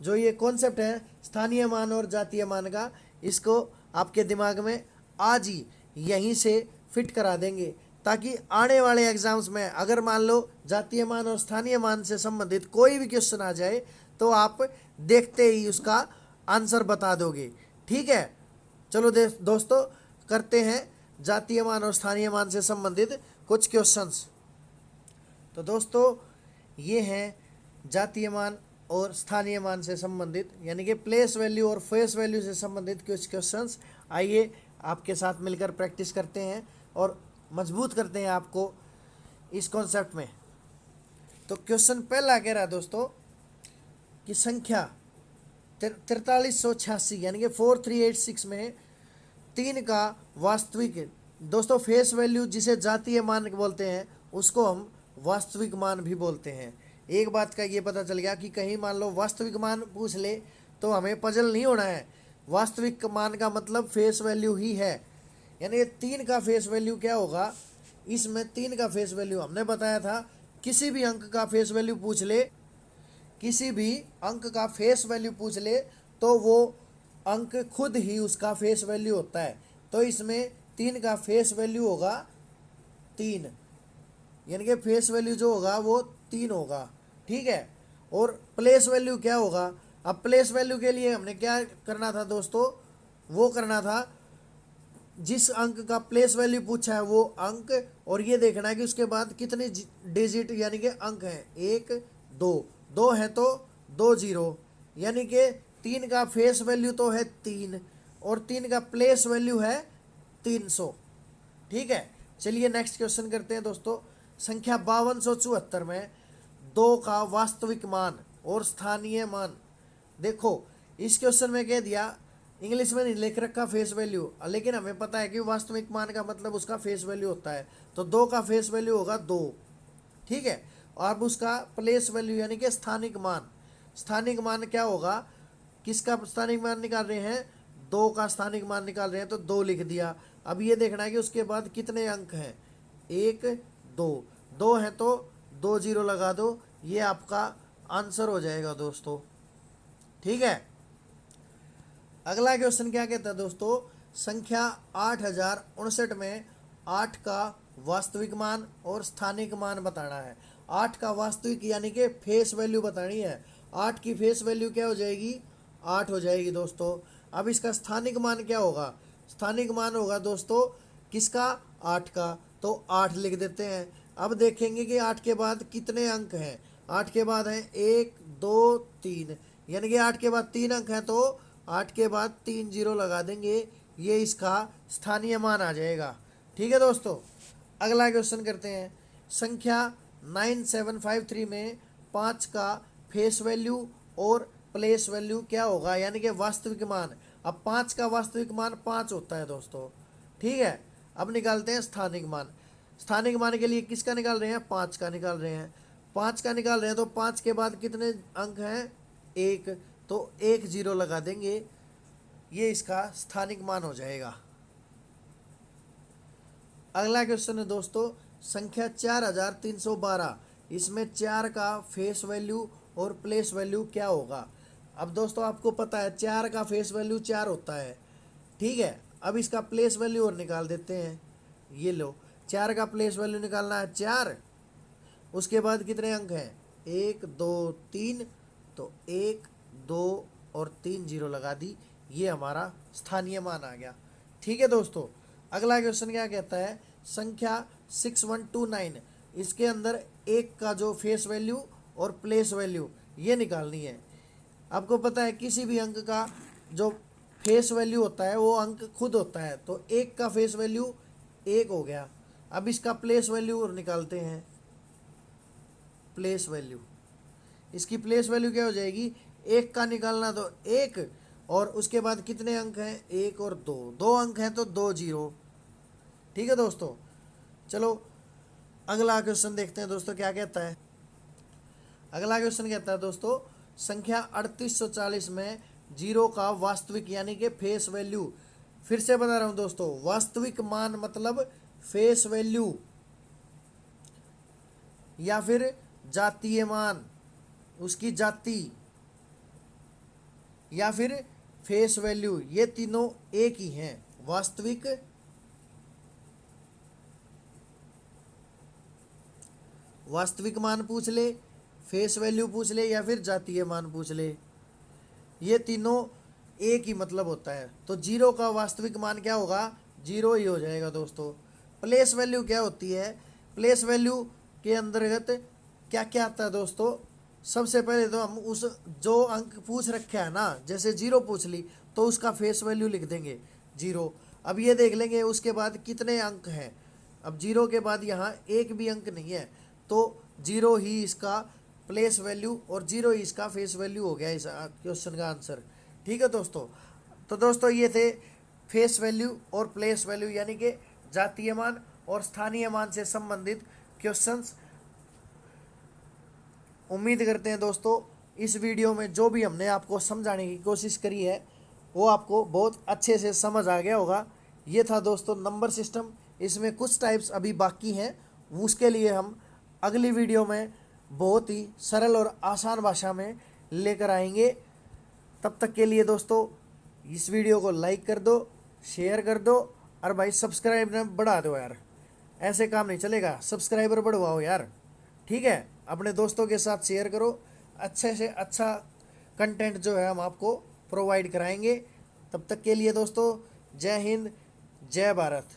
जो ये कॉन्सेप्ट है स्थानीय मान और जातीय मान का, इसको आपके दिमाग में आज ही यहीं से फिट करा देंगे ताकि आने वाले एग्जाम्स में अगर मान लो जातीय मान और स्थानीय मान से संबंधित कोई भी क्वेश्चन आ जाए तो आप देखते ही उसका आंसर बता दोगे। ठीक है, चलो दोस्तों करते हैं जातीय मान और स्थानीय मान से संबंधित कुछ क्वेश्चंस। तो दोस्तों ये हैं जातीय मान और स्थानीय मान से संबंधित यानी कि प्लेस वैल्यू और फेस वैल्यू से संबंधित कुछ क्वेश्चंस। आइए आपके साथ मिलकर प्रैक्टिस करते हैं और मजबूत करते हैं आपको इस कॉन्सेप्ट में। तो क्वेश्चन पहला कह रहा है दोस्तों कि संख्या 4386 यानी कि 4386 में 3 का वास्तविक, दोस्तों फेस वैल्यू जिसे जातीय मान बोलते हैं उसको हम वास्तविक मान भी बोलते हैं। एक बात का ये पता चल गया कि कहीं मान लो वास्तविक मान पूछ ले तो हमें पजल नहीं होना है। वास्तविक मान का मतलब फेस वैल्यू ही है, यानी 3 का फेस वैल्यू क्या होगा। इसमें 3 का फेस वैल्यू हमने बताया था, किसी भी अंक का फेस वैल्यू पूछ ले, किसी भी अंक का फेस वैल्यू पूछ ले तो वो अंक खुद ही उसका फेस वैल्यू होता है। तो इसमें 3 का फेस वैल्यू होगा 3, यानी कि फेस वैल्यू जो होगा वो 3 होगा। ठीक है, और प्लेस वैल्यू क्या होगा। अब प्लेस वैल्यू के लिए हमने क्या करना था दोस्तों, वो करना था जिस अंक का प्लेस वैल्यू पूछा है वो अंक, और ये देखना है कि उसके बाद कितने डिजिट यानी कि अंक हैं, 1 2, 2 है तो 2 जीरो, यानी कि 3 का फेस वैल्यू तो है 3 और 3 का प्लेस वैल्यू है 300। ठीक है, चलिए नेक्स्ट क्वेश्चन करते हैं दोस्तों। संख्या 5274 में 2 का वास्तविक मान और स्थानीय मान। देखो इस क्वेश्चन में कह दिया, इंग्लिश में नहीं लिख रखा फेस वैल्यू, लेकिन हमें पता है कि वास्तविक मान का मतलब उसका फेस वैल्यू होता है। तो 2 का फेस वैल्यू होगा 2। ठीक है, और अब उसका प्लेस वैल्यू यानी कि स्थानिक मान, स्थानिक मान क्या होगा, किसका स्थानिक मान निकाल रहे हैं, 2 का स्थानिक मान निकाल रहे हैं तो 2 लिख दिया। अब ये देखना है कि उसके बाद कितने अंक हैं, 1 2, 2 है तो 2 जीरो लगा दो, ये आपका आंसर हो जाएगा दोस्तों। ठीक है, अगला क्वेश्चन क्या कहता है दोस्तों, संख्या 8059 में 8 का वास्तविक मान और स्थानिक मान बताना है। 8 का वास्तविक यानी कि फेस वैल्यू बतानी है। 8 की फेस वैल्यू क्या हो जाएगी, 8 हो जाएगी दोस्तों। अब इसका स्थानिक मान क्या होगा? स्थानिक मान होगा दोस्तों किसका? 8 का। तो 8 लिख देते हैं। अब देखेंगे कि 8 के बाद कितने अंक हैं। 8 के बाद हैं 1 2 3, यानी कि 8 के बाद 3 अंक हैं, तो 8 के बाद 3 जीरो लगा देंगे, ये इसका स्थानीय मान आ जाएगा। ठीक है दोस्तों, अगला क्वेश्चन करते हैं। संख्या 9753 में 5 का फेस वैल्यू और प्लेस वैल्यू क्या होगा, यानी कि वास्तविक मान। अब 5 का वास्तविक मान 5 होता है दोस्तों। ठीक है, अब निकालते हैं स्थानिक मान। स्थानिक मान के लिए किसका निकाल रहे हैं? 5 का निकाल रहे हैं। 5 का निकाल रहे हैं तो 5 के बाद कितने अंक हैं? 1, तो 1 जीरो लगा देंगे, ये इसका स्थानिक मान हो जाएगा। अगला क्वेश्चन है दोस्तों संख्या 4312, इसमें 4 का फेस वैल्यू और प्लेस वैल्यू क्या होगा। अब दोस्तों आपको पता है 4 का फेस वैल्यू 4 होता है। ठीक है, अब इसका प्लेस वैल्यू और निकाल देते हैं। ये लो, 4 का प्लेस वैल्यू निकालना है 4, उसके बाद कितने अंक हैं? 1 2 3, तो 1 2 और 3 जीरो लगा दी, ये हमारा स्थानीय मान आ गया। ठीक है दोस्तों, अगला क्वेश्चन क्या कहता है? संख्या 6129, इसके अंदर 1 का जो फेस वैल्यू और प्लेस वैल्यू ये निकालनी है। आपको पता है किसी भी अंक का जो फेस वैल्यू होता है वो अंक खुद होता है, तो 1 का फेस वैल्यू 1 हो गया। अब इसका प्लेस वैल्यू निकालते हैं। प्लेस वैल्यू, इसकी प्लेस वैल्यू क्या हो जाएगी? 1 का निकालना तो 1, और उसके बाद कितने अंक हैं? 1 और 2, 2 अंक हैं तो 2 जीरो। ठीक है दोस्तों, चलो अगला क्वेश्चन देखते हैं दोस्तों क्या कहता है। अगला क्वेश्चन कहता है दोस्तों संख्या 3840 में 0 का वास्तविक यानी कि फेस वैल्यू। फिर से बता रहा हूं दोस्तों, वास्तविक मान मतलब फेस वैल्यू या फिर जातीय मान, उसकी जाति, या फिर फेस वैल्यू, ये तीनों एक ही हैं। वास्तविक मान पूछ ले, फेस वैल्यू पूछ ले, या फिर जातीय मान पूछ ले, ये तीनों एक ही मतलब होता है। तो 0 का वास्तविक मान क्या होगा? 0 ही हो जाएगा दोस्तों। प्लेस वैल्यू क्या होती है? प्लेस वैल्यू के अंतर्गत क्या क्या आता है दोस्तों? सबसे पहले तो हम उस जो अंक पूछ रखे है ना, जैसे 0 पूछ ली तो उसका फेस वैल्यू लिख देंगे 0। अब ये देख लेंगे उसके बाद कितने अंक हैं। अब 0 के बाद यहाँ एक भी अंक नहीं है, तो 0 ही इसका प्लेस वैल्यू और 0 ही इसका फेस वैल्यू हो गया इस क्वेश्चन का आंसर। ठीक है दोस्तों, तो दोस्तों ये थे फेस वैल्यू और प्लेस वैल्यू यानी कि जातीय मान और स्थानीय मान से संबंधित क्वेश्चंस। उम्मीद करते हैं दोस्तों इस वीडियो में जो भी हमने आपको समझाने की कोशिश करी है वो आपको बहुत अच्छे से समझ आ गया होगा। ये था दोस्तों नंबर सिस्टम, इसमें कुछ टाइप्स अभी बाकी हैं, उसके लिए हम अगली वीडियो में बहुत ही सरल और आसान भाषा में लेकर आएंगे। तब तक के लिए दोस्तों इस वीडियो को लाइक कर दो, शेयर कर दो, और भाई सब्सक्राइब न बढ़ा दो यार, ऐसे काम नहीं चलेगा, सब्सक्राइबर बढ़वाओ यार। ठीक है, अपने दोस्तों के साथ शेयर करो, अच्छे से अच्छा कंटेंट जो है हम आपको प्रोवाइड कराएंगे। तब तक के लिए दोस्तों जय हिंद, जय भारत।